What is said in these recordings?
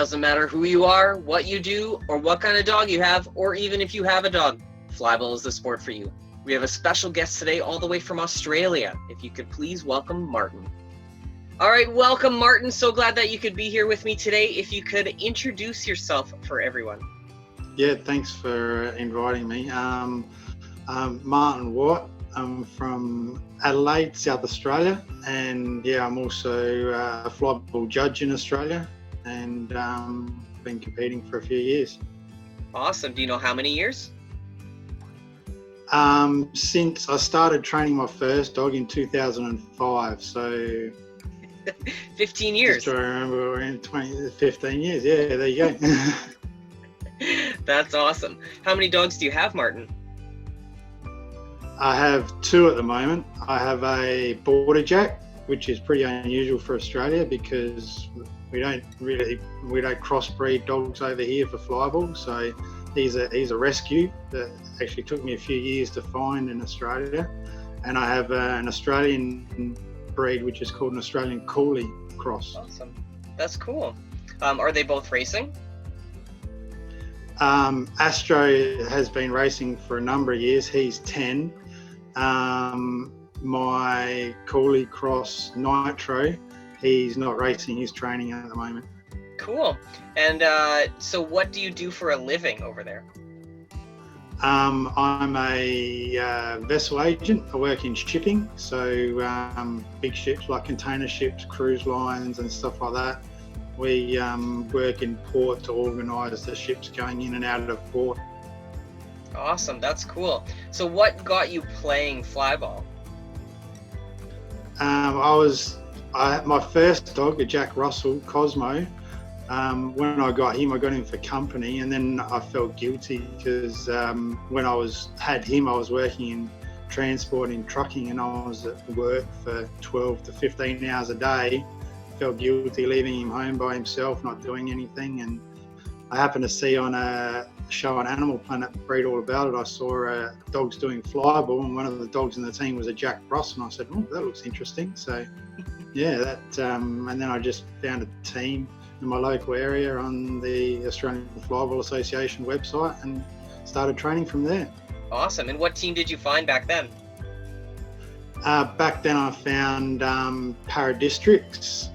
doesn't matter who you are, what you do, or what kind of dog you have, or even if you have a dog, Flyball is the sport for you. We have a special guest today all the way from Australia. If you could please welcome Martin. All right, welcome Martin. So glad that you could be here with me today. If you could introduce yourself for everyone. Yeah, thanks for inviting me. I'm Martin Watt. I'm from Adelaide, South Australia, and yeah, I'm also a flyball judge in Australia, and been competing for a few years. Awesome. Do you know how many years? Since I started training my first dog in 2005, so 15 years. Just to remember, we're in 15 years. Yeah, there you go. That's awesome. How many dogs do you have, Martin? I have two at the moment. I have a border jack, which is pretty unusual for Australia because we don't crossbreed dogs over here for flyball. So he's a rescue that actually took me a few years to find in Australia. And I have an Australian breed, which is called an Australian Coolie cross. Awesome. That's cool. Are they both racing? Astro has been racing for a number of years. He's 10. My Coolie cross Nitro, he's not racing, he's training at the moment. Cool. And so what do you do for a living over there? I'm a vessel agent. I work in shipping, so big ships like container ships, cruise lines and stuff like that. We work in port to organise the ships going in and out of port. Awesome, that's cool. So what got you playing flyball? My first dog, a Jack Russell, Cosmo, when I got him for company, and then I felt guilty because when I had him, I was working in transport in trucking, and I was at work for 12 to 15 hours a day. Felt guilty leaving him home by himself, not doing anything. And I happened to see on a show on Animal Planet, Read All About It, I saw dogs doing flyball, and one of the dogs in the team was a Jack Russell, and I said, oh, that looks interesting. So yeah, and then I just found a team in my local area on the Australian Flyball Association website and started training from there. Awesome. And what team did you find back then? Back then I found Paradistricts,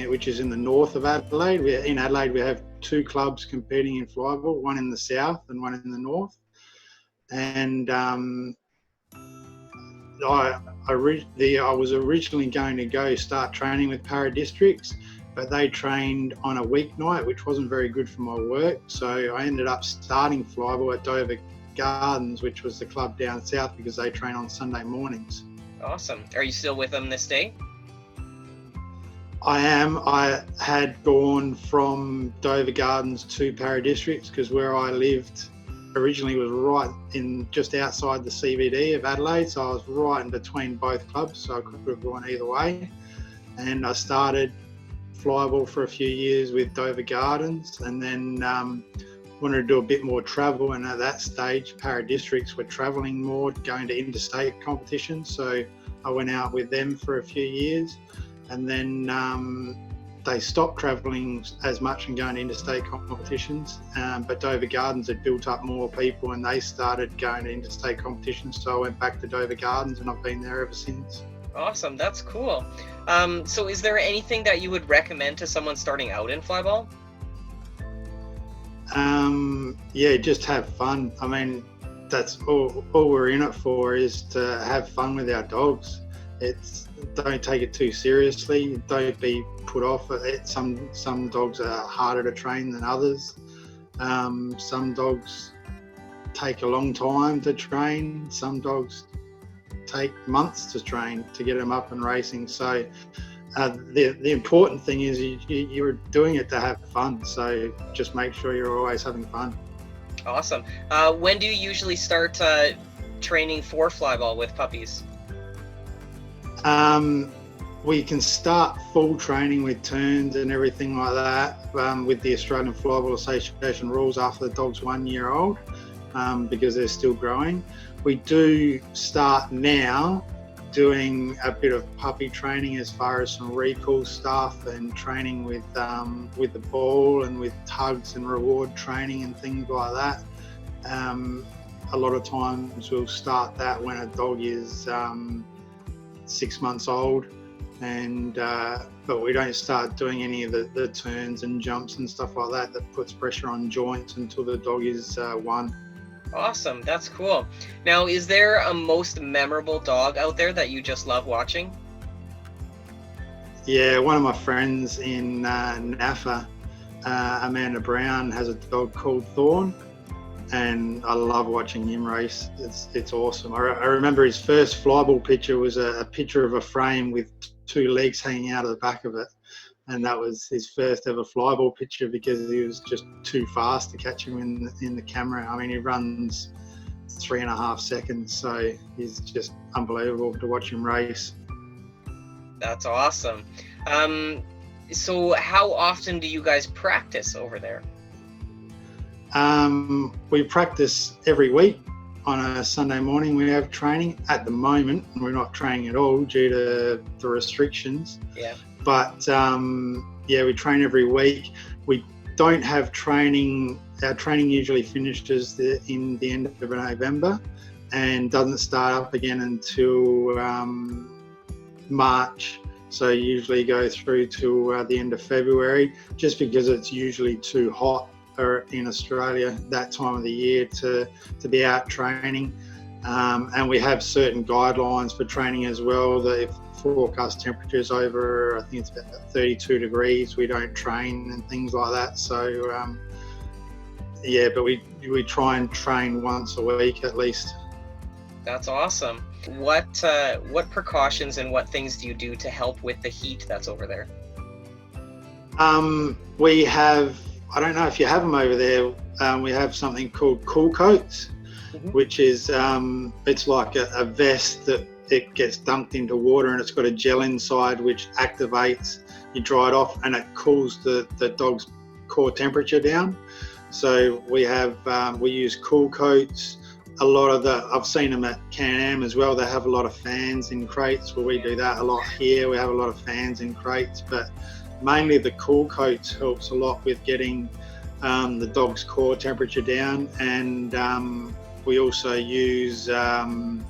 which is in the north of Adelaide. In Adelaide we have two clubs competing in flyball, one in the south and one in the north. And I was originally going to start training with Paradistricts, but they trained on a weeknight, which wasn't very good for my work. So I ended up starting flyball at Dover Gardens, which was the club down south, because they train on Sunday mornings. Awesome. Are you still with them this day? I am. I had gone from Dover Gardens to Paradistricts because where I lived originally was right in just outside the CBD of Adelaide, so I was right in between both clubs, so I could have gone either way. And I started flyball for a few years with Dover Gardens, and then wanted to do a bit more travel, and at that stage Paradistricts were travelling more, going to interstate competitions, so I went out with them for a few years. And then they stopped travelling as much and going to interstate competitions, but Dover Gardens had built up more people and they started going to interstate competitions, so I went back to Dover Gardens and I've been there ever since. Awesome, that's cool. So is there anything that you would recommend to someone starting out in flyball? Yeah, just have fun. I mean, that's all we're in it for, is to have fun with our dogs. Don't take it too seriously. Don't be put off. Some dogs are harder to train than others. Some dogs take a long time to train. Some dogs take months to train to get them up and racing. So the important thing is you're doing it to have fun. So just make sure you're always having fun. Awesome. When do you usually start training for flyball with puppies? We can start full training with turns and everything like that with the Australian Flyball Association rules after the dog's 1 year old, because they're still growing. We do start now doing a bit of puppy training as far as some recall stuff and training with the ball and with tugs and reward training and things like that. A lot of times we'll start that when a dog is 6 months old, and but we don't start doing any of the turns and jumps and stuff like that puts pressure on joints until the dog is 1. Awesome, that's cool. Now, is there a most memorable dog out there that you just love watching? Yeah, one of my friends in NAFA, Amanda Brown, has a dog called Thorn, and I love watching him race. It's awesome. I remember his first flyball picture was a picture of a frame with 2 legs hanging out of the back of it, and that was his first ever flyball picture because he was just too fast to catch him in the camera. I mean, he runs 3.5 seconds, so he's just unbelievable to watch him race. That's awesome. So how often do you guys practice over there? We practice every week. On a Sunday morning we have training. At the moment we're not training at all due to the restrictions. Yeah. But we train every week. We don't have training. Our training usually finishes in the end of November and doesn't start up again until March. So usually go through to the end of February, just because it's usually too hot in Australia that time of the year to be out training. And we have certain guidelines for training as well, that if forecast temperatures over, I think it's about 32 degrees, we don't train and things like that. So but we try and train once a week at least. That's awesome. What precautions and what things do you do to help with the heat that's over there? We have, I don't know if you have them over there, we have something called cool coats, which is it's like a vest that it gets dunked into water and it's got a gel inside which activates. You dry it off and it cools the dog's core temperature down. So we use cool coats. A lot of I've seen them at Can-Am as well. They have a lot of fans in crates. Well, we do that a lot here. We have a lot of fans in crates, but mainly the cool coats helps a lot with getting the dog's core temperature down. And we also use some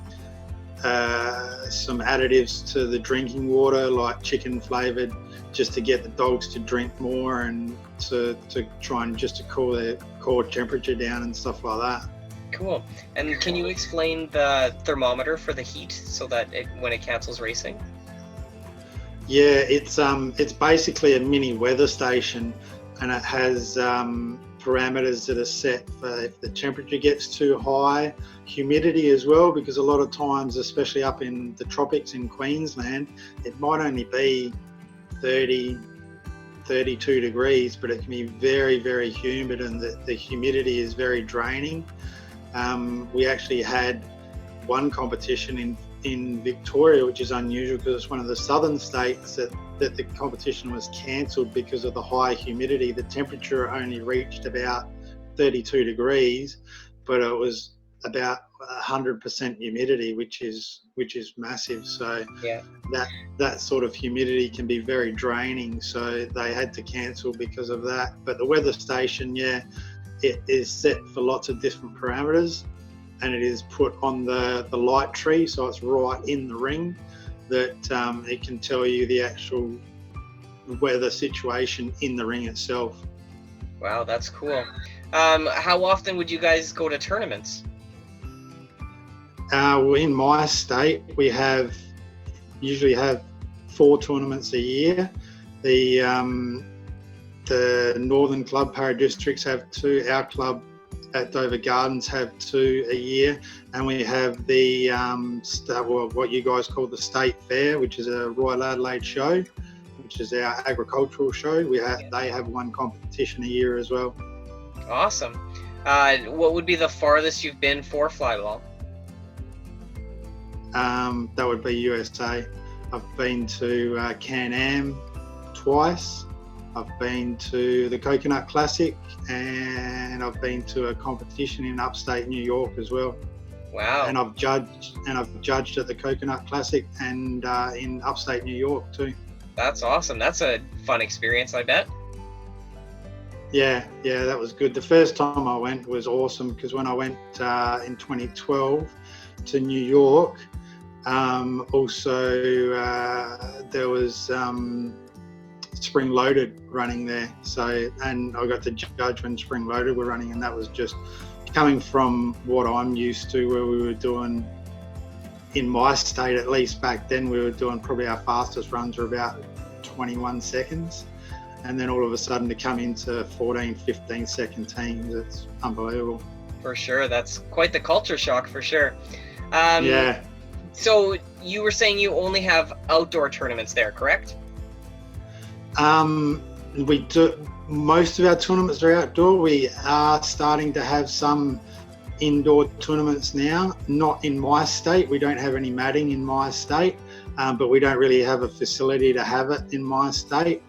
additives to the drinking water, like chicken flavoured, just to get the dogs to drink more and to try and just to cool their core temperature down and stuff like that. Cool. And can you explain the thermometer for the heat so that when it cancels racing? Yeah, it's basically a mini weather station, and it has parameters that are set for if the temperature gets too high, humidity as well, because a lot of times, especially up in the tropics in Queensland, it might only be 30, 32 degrees, but it can be very, very humid, and the humidity is very draining. We actually had one competition in Victoria, which is unusual because it's one of the southern states, that the competition was cancelled because of the high humidity. The temperature only reached about 32 degrees, but it was about 100% humidity, which is massive. So yeah, that sort of humidity can be very draining. So they had to cancel because of that. But the weather station, it is set for lots of different parameters, and it is put on the light tree, so it's right in the ring, that it can tell you the actual weather situation in the ring itself. Wow, that's cool. How often would you guys go to tournaments? In my state, we usually have 4 tournaments a year. The Northern Club Paradistricts have 2. Our club at Dover Gardens have 2 a year, and we have the what you guys call the State Fair, which is a Royal Adelaide show, which is our agricultural show. They have 1 competition a year as well. Awesome. What would be the farthest you've been for flyball? That would be USA. I've been to Can-Am twice. I've been to the Coconut Classic, and I've been to a competition in upstate New York as well. Wow. And I've judged at the Coconut Classic and in upstate New York too. That's awesome. That's a fun experience, I bet. Yeah, that was good. The first time I went was awesome because when I went in 2012 to New York, there was Spring Loaded running there. So, and I got to judge when Spring Loaded were running, and that was just coming from what I'm used to, where we were doing, in my state at least back then, we were doing probably our fastest runs were about 21 seconds. And then all of a sudden to come into 14, 15 second teams, it's unbelievable. For sure. That's quite the culture shock for sure. Yeah. So you were saying you only have outdoor tournaments there, correct? We do, most of our tournaments are outdoor. We are starting to have some indoor tournaments now, not in my state. We don't have any matting in my state, but we don't really have a facility to have it in my state.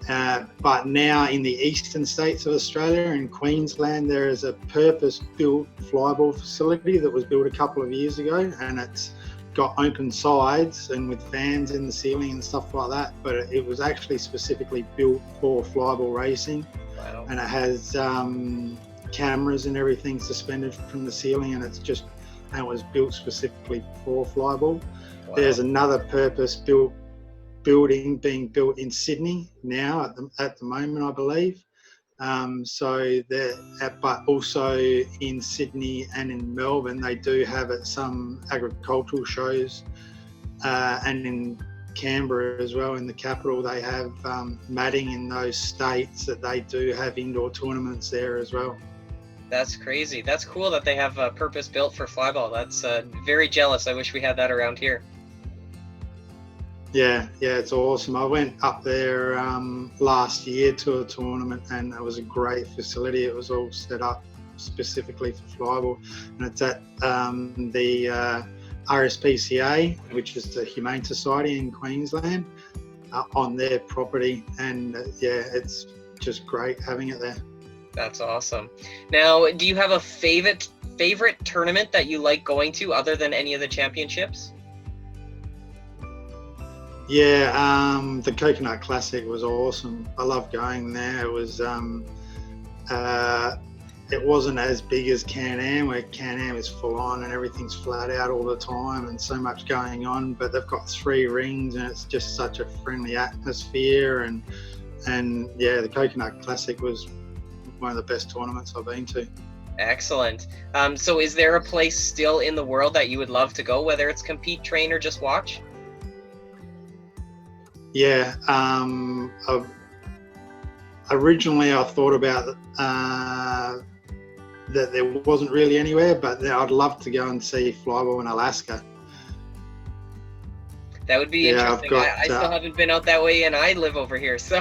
But now in the eastern states of Australia, in Queensland, there is a purpose-built flyball facility that was built a couple of years ago, and it's got open sides and with fans in the ceiling and stuff like that. But it was actually specifically built for flyball racing. Wow. And it has cameras and everything suspended from the ceiling, and it was built specifically for flyball. Wow. There's another purpose-built building being built in Sydney now at the moment, I believe. But also in Sydney and in Melbourne, they do have at some agricultural shows, and in Canberra as well, in the capital, they have matting in those states that they do have indoor tournaments there as well. That's crazy. That's cool that they have a purpose built for flyball. That's very jealous. I wish we had that around here. Yeah, it's awesome. I went up there last year to a tournament, and it was a great facility. It was all set up specifically for flyball, and it's at the RSPCA, which is the Humane Society in Queensland, on their property, and it's just great having it there. That's awesome. Now, do you have a favorite tournament that you like going to other than any of the championships? Yeah, the Coconut Classic was awesome. I love going there. It was it wasn't as big as Can-Am, where Can-Am is full on and everything's flat out all the time and so much going on, but they've got 3 rings and it's just such a friendly atmosphere, and the Coconut Classic was one of the best tournaments I've been to. Excellent. So is there a place still in the world that you would love to go, whether it's compete, train, or just watch? Yeah, originally I thought about that there wasn't really anywhere, but I'd love to go and see flyball in Alaska. That would be interesting. I still haven't been out that way, and I live over here, so.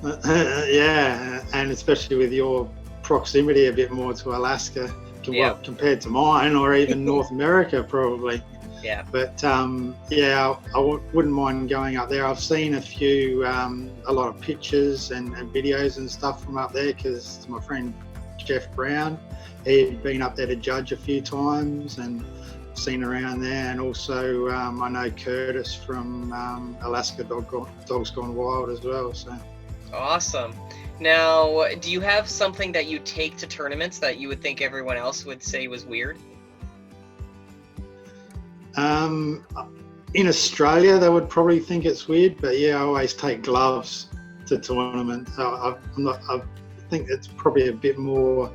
Yeah, and especially with your proximity a bit more to Alaska compared to mine, or even North America probably. Yeah. But I wouldn't mind going up there. I've seen a lot of pictures and videos and stuff from up there, because my friend Jeff Brown, he'd been up there to judge a few times and seen around there. And also I know Curtis from Alaska Dogs Gone Wild as well. So awesome. Now, do you have something that you take to tournaments that you would think everyone else would say was weird? In Australia, they would probably think it's weird, but I always take gloves to tournaments. I think it's probably a bit more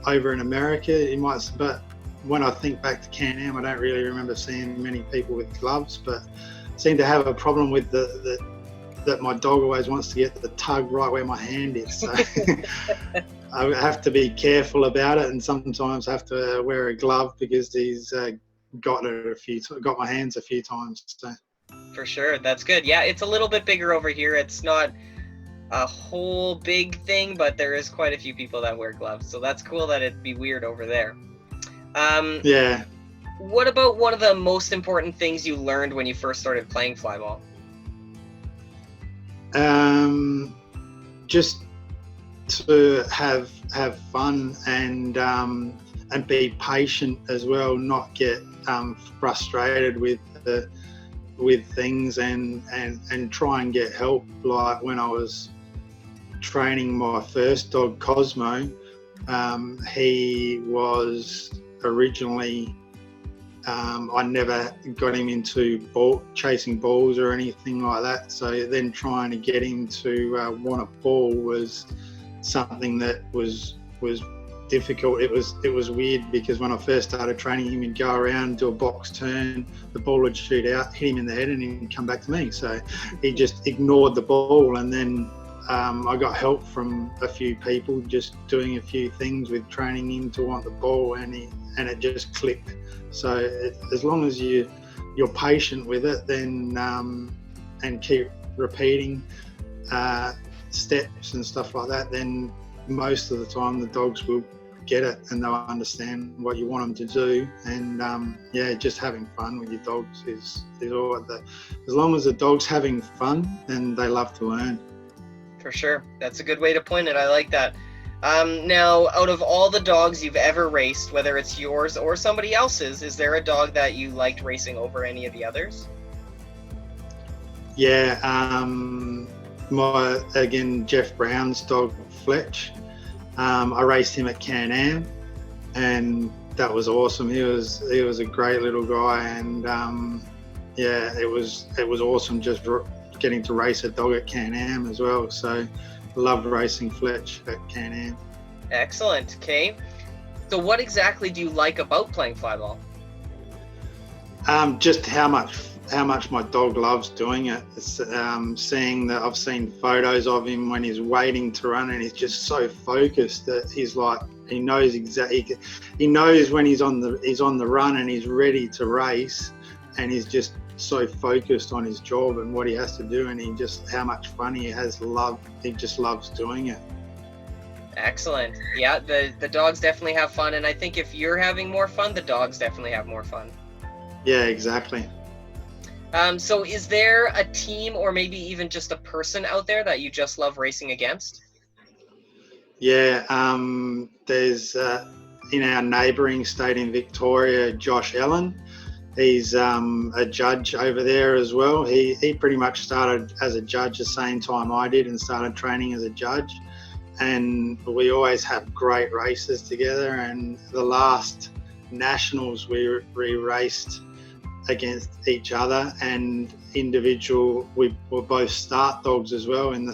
over in America. But when I think back to Can-Am, I don't really remember seeing many people with gloves, but seem to have a problem with that my dog always wants to get the tug right where my hand is. So I have to be careful about it, and sometimes have to wear a glove because he's got my hands a few times. So. For sure, that's good. Yeah, it's a little bit bigger over here. It's not a whole big thing, but there is quite a few people that wear gloves, so that's cool that it'd be weird over there. Yeah. What about one of the most important things you learned when you first started playing flyball? Just to have fun and be patient as well, not get frustrated with things, and try and get help. Like when I was training my first dog, Cosmo, he was originally, I never got him into chasing balls or anything like that. So then trying to get him to want a ball was something that was difficult. It was weird, because when I first started training him, he'd go around, do a box turn, the ball would shoot out, hit him in the head, and he'd come back to me. So he just ignored the ball, and then I got help from a few people, just doing a few things with training him to want the ball, and it just clicked. So as long as you're patient with it, then and keep repeating steps and stuff like that, then most of the time the dogs will get it and they'll understand what you want them to do. And just having fun with your dogs is all as long as the dog's having fun, then they love to learn. For sure. That's a good way to point it. I like that. Now, out of all the dogs you've ever raced, whether it's yours or somebody else's, is there a dog that you liked racing over any of the others? Yeah, Jeff Brown's dog, Fletch. I raced him at Can-Am, and that was awesome. He was a great little guy, and it was awesome just getting to race a dog at Can-Am as well. So I loved racing Fletch at Can-Am. Excellent. Okay. So what exactly do you like about playing flyball? Just how much my dog loves doing it. It's, seeing that, I've seen photos of him when he's waiting to run, and he's just so focused that he's like, he knows exactly, he knows when he's on the run and he's ready to race, and he's just so focused on his job and what he has to do, and how much fun he just loves doing it. Excellent. Yeah, the dogs definitely have fun, and I think if you're having more fun, the dogs definitely have more fun. Yeah, exactly. So is there a team, or maybe even just a person out there that you just love racing against? Yeah, there's in our neighbouring state in Victoria, Josh Ellen. He's a judge over there as well. He pretty much started as a judge the same time I did, and started training as a judge. And we always have great races together. And the last nationals we raced against each other, and individual, we were both start dogs as well in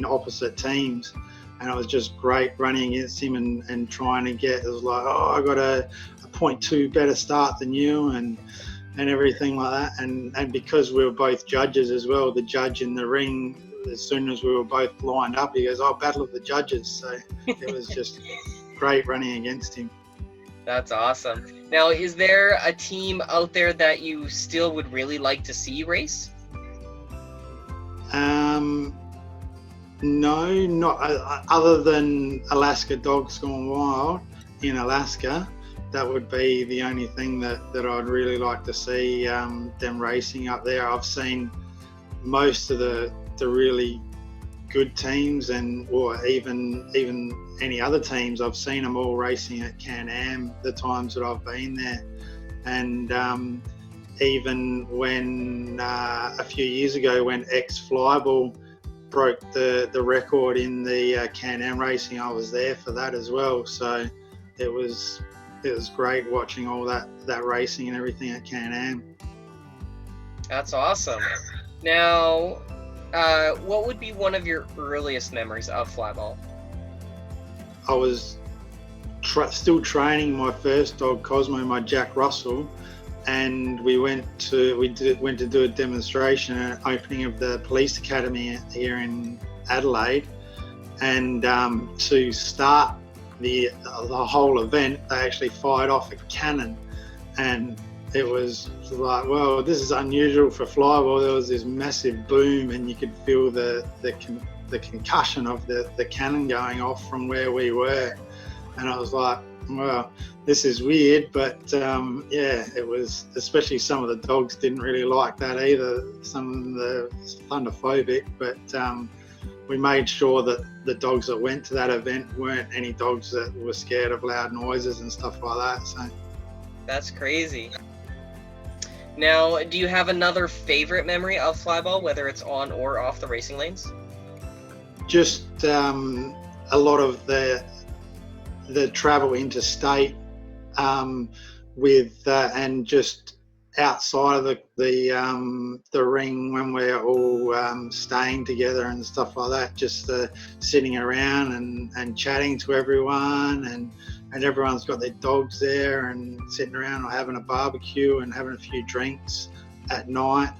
opposite teams, and it was just great running against him and trying to get, it was like, oh, I got a 0.2 better start than you, and everything like that. And because we were both judges as well, the judge in the ring, as soon as we were both lined up, he goes, oh, battle of the judges. So it was just great running against him. That's awesome. Now, is there a team out there that you still would really like to see race? No, not other than Alaska Dogs Gone Wild in Alaska. That would be the only thing that I'd really like to see them racing up there. I've seen most of the really good teams, or even any other teams. I've seen them all racing at Can-Am the times that I've been there. And even when a few years ago, when Flyball broke the record in the Can-Am racing, I was there for that as well. So it was great watching all that racing and everything at Can-Am. That's awesome. Now, what would be one of your earliest memories of flyball? I was still training my first dog, Cosmo, my Jack Russell, and we went to do a demonstration at an opening of the police academy here in Adelaide, and to start the whole event, they actually fired off a cannon, and it was like, well, this is unusual for flyball. There was this massive boom, and you could feel the concussion of the cannon going off from where we were, and I was like, well, this is weird, but it was, especially some of the dogs didn't really like that either. Some of them were thunderphobic, but we made sure that the dogs that went to that event weren't any dogs that were scared of loud noises and stuff like that. So That's crazy. Now, do you have another favorite memory of Flyball, whether it's on or off the racing lanes? just a lot of the travel interstate with and just outside of the ring when we're all staying together and stuff like that, just sitting around and chatting to everyone, and everyone's got their dogs there and sitting around or having a barbecue and having a few drinks at night.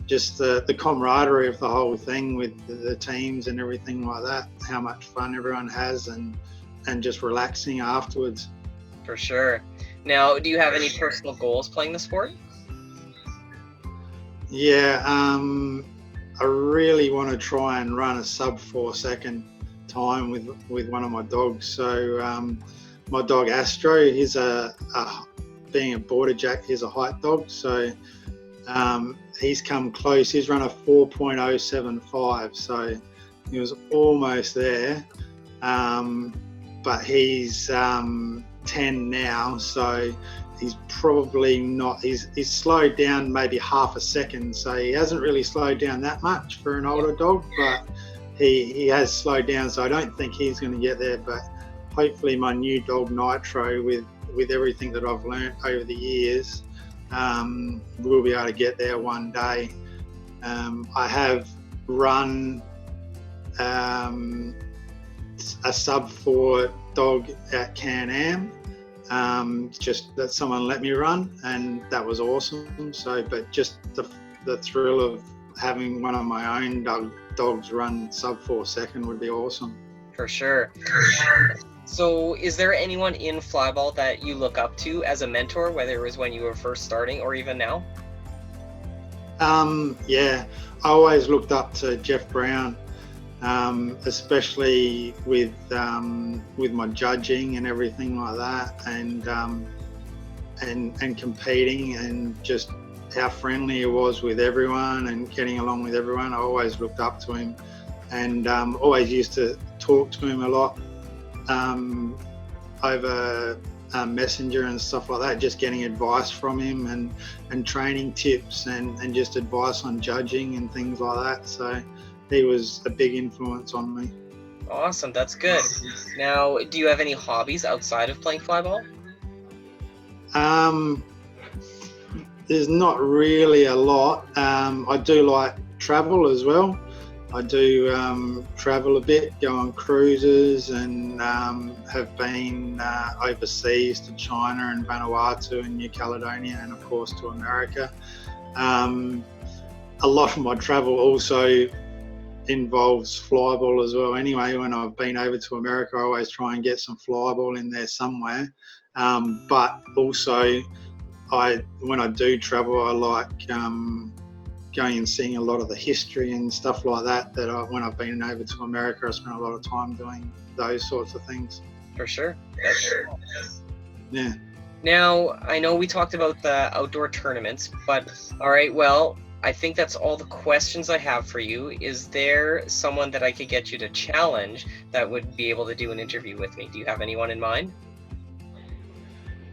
Just the camaraderie of the whole thing with the teams and everything like that, how much fun everyone has, and just relaxing afterwards. For sure. Now, do you have any personal goals playing the sport? Yeah, I really want to try and run a sub 4 second time with one of my dogs. So my dog Astro, he's being a border jack, he's a height dog. So he's come close. He's run a 4.075, so he was almost there. But he's 10 now, so he's probably not. He's slowed down maybe half a second, so he hasn't really slowed down that much for an older dog, but he has slowed down. So I don't think he's going to get there. But hopefully, my new dog Nitro, with everything that I've learnt over the years, we'll be able to get there one day. I have run a sub 4 dog at Can-Am, just that someone let me run, and that was awesome. So, but just the thrill of having one of my own dogs run sub 4 second would be awesome. For sure. So is there anyone in Flyball that you look up to as a mentor, whether it was when you were first starting or even now? Yeah, I always looked up to Jeff Brown, especially with my judging and everything like that, and competing, and just how friendly he was with everyone and getting along with everyone. I always looked up to him, and always used to talk to him a lot over Messenger and stuff like that, just getting advice from him and training tips and just advice on judging and things like that. So he was a big influence on me. Awesome, that's good. Now, do you have any hobbies outside of playing Flyball? There's not really a lot. I do like travel as well. I do travel a bit, go on cruises, and have been overseas to China and Vanuatu and New Caledonia, and of course to America. A lot of my travel also involves flyball as well. Anyway, when I've been over to America, I always try and get some flyball in there somewhere. But also, when I do travel, I like going and seeing a lot of the history and stuff like that. When I've been over to America, I spent a lot of time doing those sorts of things. For sure. Yeah. Now, I know we talked about the outdoor tournaments, but all right, well, I think that's all the questions I have for you. Is there someone that I could get you to challenge that would be able to do an interview with me? Do you have anyone in mind?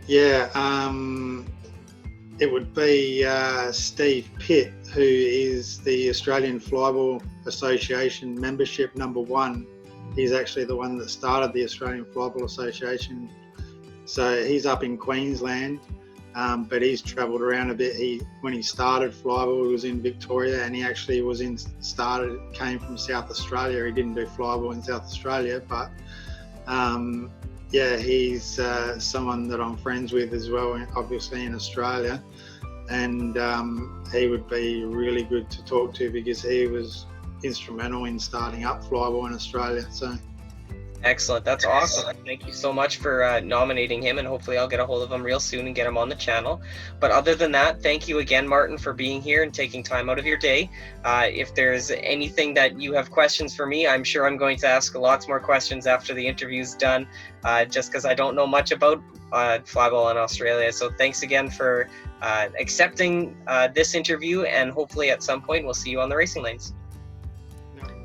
Yeah, it would be Steve Pitt, who is the Australian Flyball Association membership #1. He's actually the one that started the Australian Flyball Association. So he's up in Queensland, but he's travelled around a bit. When he started Flyball, he was in Victoria, and he actually came from South Australia. He didn't do Flyball in South Australia, but yeah, he's someone that I'm friends with as well, obviously in Australia, and he would be really good to talk to because he was instrumental in starting up Flyball in Australia. So. Excellent. That's awesome. Thank you so much for nominating him, and hopefully I'll get a hold of him real soon and get him on the channel. But other than that, thank you again, Martin, for being here and taking time out of your day. If there's anything that you have questions for me, I'm sure I'm going to ask lots more questions after the interview's done, just because I don't know much about Flyball in Australia. So thanks again for accepting this interview, and hopefully at some point we'll see you on the racing lanes.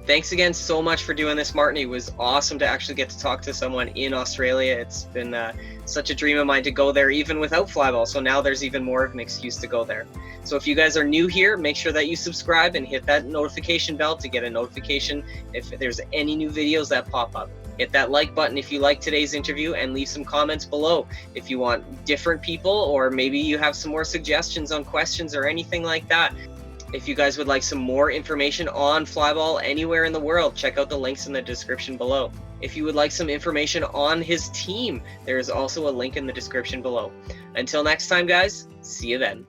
Thanks again so much for doing this, Martin. It was awesome to actually get to talk to someone in Australia. It's been such a dream of mine to go there even without Flyball, so now there's even more of an excuse to go there. So if you guys are new here, make sure that you subscribe and hit that notification bell to get a notification if there's any new videos that pop up. Hit that like button if you like today's interview, and leave some comments below if you want different people, or maybe you have some more suggestions on questions or anything like that. If you guys would like some more information on Flyball anywhere in the world, check out the links in the description below. If you would like some information on his team, there is also a link in the description below. Until next time, guys, see you then.